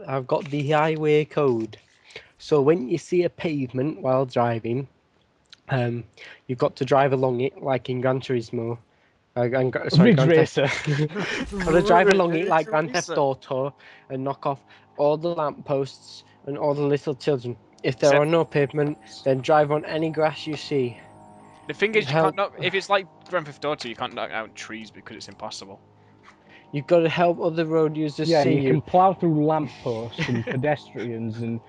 I've got the highway code. So when you see a pavement while driving, you've got to drive along it like in Gran Turismo. Sorry, Ridge Grand Theft. Racer. Got to drive along it like Grand Theft Racer. Auto and knock off all the lampposts and all the little children. If there Except- are no pavement, then drive on any grass you see. The thing is, you Help. can't knock. If it's like Grand Theft Auto, you can't knock out trees because it's impossible. You've got to help other road users Yeah, see you can plough through lampposts and pedestrians and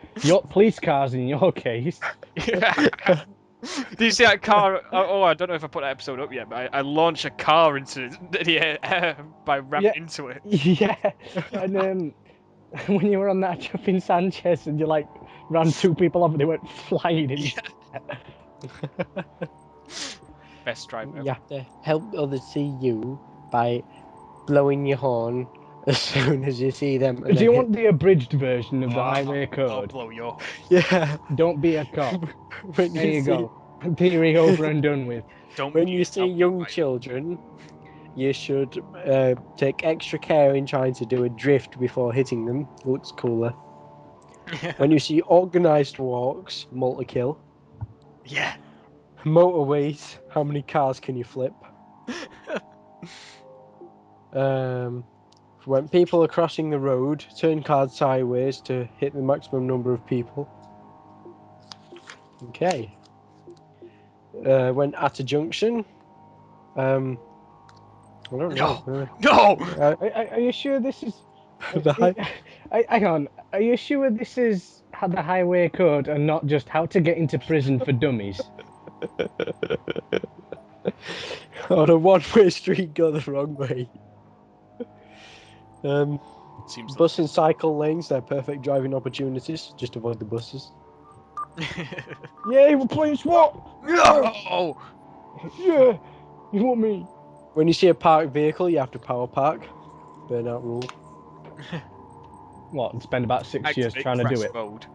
police cars in your case. Do you see that car? Oh, I don't know if I put that episode up yet, but I launched a car into the air by ramming into it. Yeah, and when you were on that jumping Sanchez and you like ran two people off and they went flying in. Best drive ever. You have to help others see you by blowing your horn as soon as you see them. Do you want the abridged version of the highway I'll code? blow your. Yeah. Don't be a cop. When There you see, go. Theory over and done with. Don't. When you see don't young fight. children, you should take extra care in trying to do a drift before hitting them. Looks cooler. When you see organised walks, multi-kill. Yeah. Motorways, how many cars can you flip? When people are crossing the road, turn cars sideways to hit the maximum number of people. Okay. When at a junction, I don't know. No. Are you sure this is? The high... Hang on. Are you sure this is the highway code and not just how to get into prison for dummies? On a one-way street, go the wrong way. Seems Bus and cycle lanes, they're perfect driving opportunities. Just avoid the buses. Yeah, we're playing SWAT. No. Yeah, you want me? When you see a parked vehicle, you have to power park. Burnout rule. What? And spend about 6 years Activate trying to do crash it. Mode.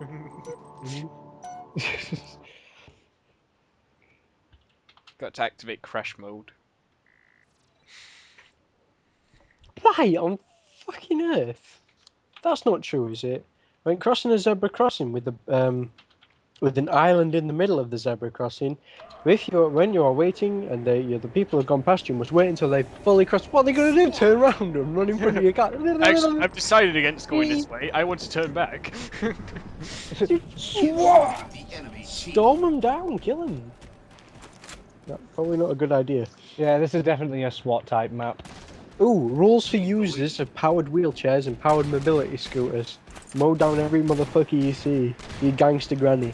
Got to activate crash mode. Why on fucking earth? That's not true, is it? When crossing a zebra crossing with an island in the middle of the zebra crossing, when you are waiting and the people have gone past, you must wait until they've fully crossed. What are they going to do? Turn around and run in front of your car? Actually, I've decided against going this way. I want to turn back. Storm them down, kill them. That's probably not a good idea. Yeah, this is definitely a SWAT type map. Ooh, rules for users of powered wheelchairs and powered mobility scooters. Mow down every motherfucker you see, you gangster granny.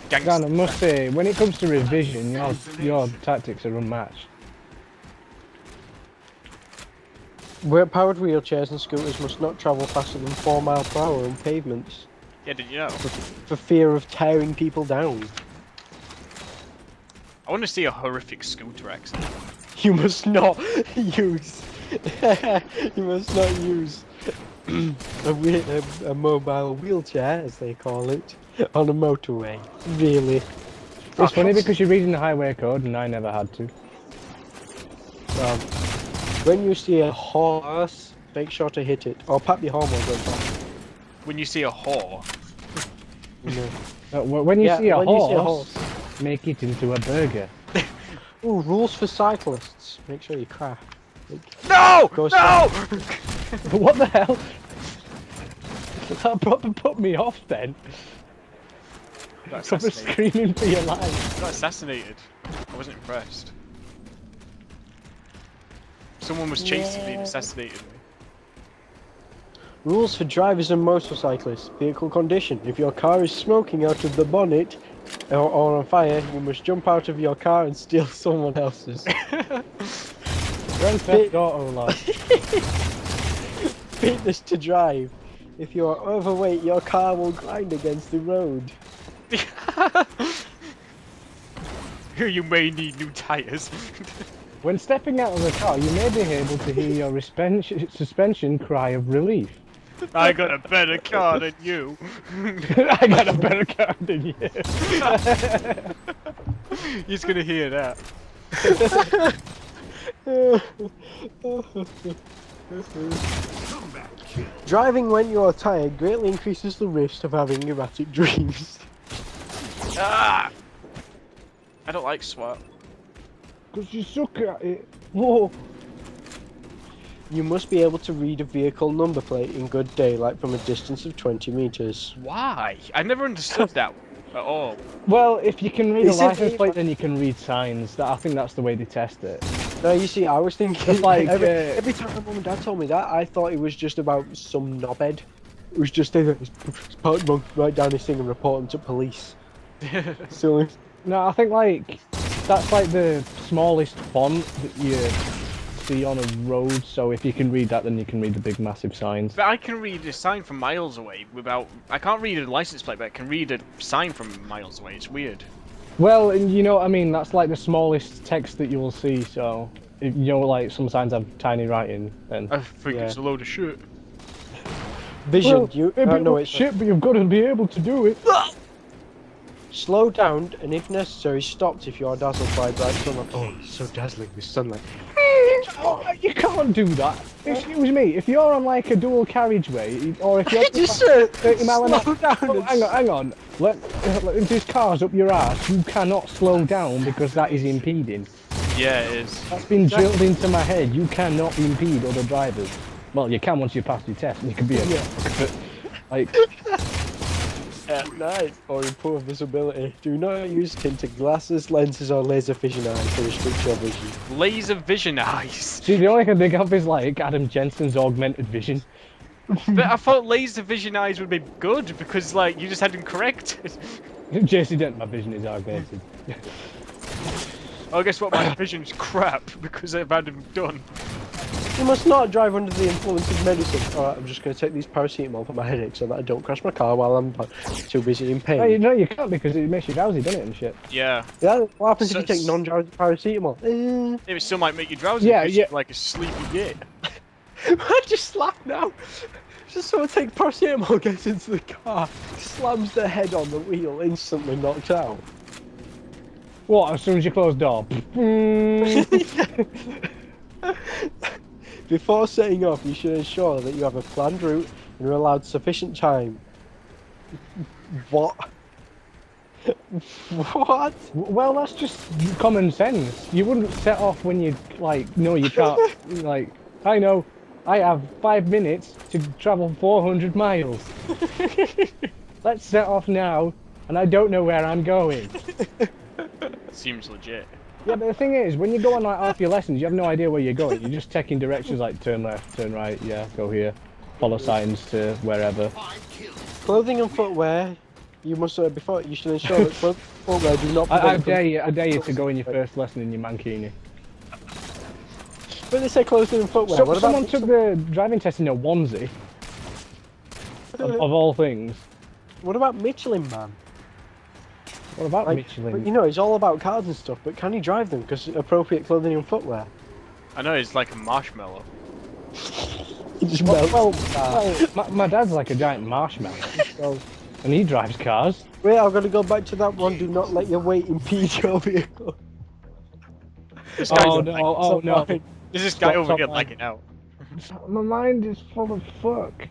Dan, I must say, when it comes to revision, your tactics are unmatched. Where powered wheelchairs and scooters must not travel faster than 4 miles per hour on pavements, Yeah, did you know? for fear of tearing people down. I want to see a horrific scooter accident. You must not use. You must not use a mobile wheelchair, as they call it, on a motorway. Really? It's funny because you're reading the highway code and I never had to. When you see a horse, make sure to hit it, or pat your horn while going past. When you see a whore. No. When you Yeah, see a when you see a horse, make it into a burger. Ooh, rules for cyclists. Make sure you crash. No! Go No! What the hell? That probably put me off then. Got For assassinated. screaming for your life. Got assassinated. I wasn't impressed. Someone was chasing me and assassinated me. Rules for drivers and motorcyclists. Vehicle condition. If your car is smoking out of the bonnet or on fire, you must jump out of your car and steal someone else's. Grand Theft Auto, lad. Fitness to drive. If you are overweight, your car will grind against the road. You may need new tires. When stepping out of the car, you may be able to hear your suspension cry of relief. I got a better car than you. I got a better car than you. He's gonna hear that. Driving when you are tired greatly increases the risk of having erratic dreams. Ah! I don't like SWAT. Because you suck at it. Whoa. You must be able to read a vehicle number plate in good daylight from a distance of 20 meters. Why? I never understood that at all. Well, if you can read a Is it- license plate, then you can read signs. I think that's the way they test it. No, you see, I was thinking It's like, every time my mum and dad told me that, I thought it was just about some knobhead. It was just it's parked wrong, write down this thing and report them to police. Silly. No, I think like that's like the smallest font that you see on a road. So if you can read that, then you can read the big massive signs. But I can read a sign from miles away without... I can't read a license plate, but I can read a sign from miles away. It's weird. Well, and you know what I mean. That's like the smallest text that you will see. So if, you know, like some signs have tiny writing. Then I think it's a load of shit. Vision, well, you... maybe no, it's shit, but you've got to be able to do it. Slow down, and if necessary, stopped if you are dazzled by bright sunlight. Oh, it's so dazzling, this sunlight. Oh, you can't do that. Excuse me. If you're on like a dual carriageway, or if you're Just 30 mile an hour. slow down. Oh, hang on. Let this car's up your ass. You cannot slow down because that is impeding. Yeah, it is. That's been drilled into my head. You cannot impede other drivers. Well, you can once you pass your test, and you can be a but like. At night or in poor visibility, do not use tinted glasses, lenses, or laser vision eyes to restrict your vision. Laser vision eyes. See, the only thing I think of is like Adam Jensen's augmented vision. But I thought laser vision eyes would be good because, like, you just had them corrected. JC Dent, my vision is augmented. Oh, guess what? My vision's crap because I've had them done. You must not drive under the influence of medicine. Alright, I'm just going to take these paracetamol for my headache so that I don't crash my car while I'm too busy in pain. No, you can't because it makes you drowsy, doesn't it, and shit. Yeah. Yeah, what happens So if you take it's- non-drowsy paracetamol? It still might make you drowsy. Yeah, because yeah. you're like a sleepy git. I just laughed now. Just someone take paracetamol, gets into the car, slams their head on the wheel, instantly knocked out. What? As soon as you close the door. Before setting off, you should ensure that you have a planned route and are allowed sufficient time. What? What? Well, that's just common sense. You wouldn't set off when you like know you can't. Like, I know, I have 5 minutes to travel 400 miles. Let's set off now, and I don't know where I'm going. Seems legit. Yeah, but the thing is, when you go on like half your lessons, you have no idea where you're going. You're just taking directions like turn left, turn right, yeah, go here, follow signs to wherever. Clothing and footwear. You must before you should ensure that clothing and footwear do not. I prevent dare you to go in your first lesson in your mankini. But they say clothing and footwear. So, what someone about took the driving test in a onesie, of all things. What about Michelin Man? What about Like, Michelin? you know, it's all about cars and stuff, but can he drive them? Because appropriate clothing and footwear. I know it's like a marshmallow. He just Well, melts. my dad's like a giant marshmallow, so, and he drives cars. Wait, I've got to go back to that one. Do not let your weight impede your vehicle. This guy's Oh like, no, oh no. There's this guy Stop, over stop, here man. lagging out. My mind is full of fuck.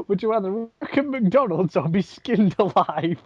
Would you rather work at McDonald's or be skinned alive?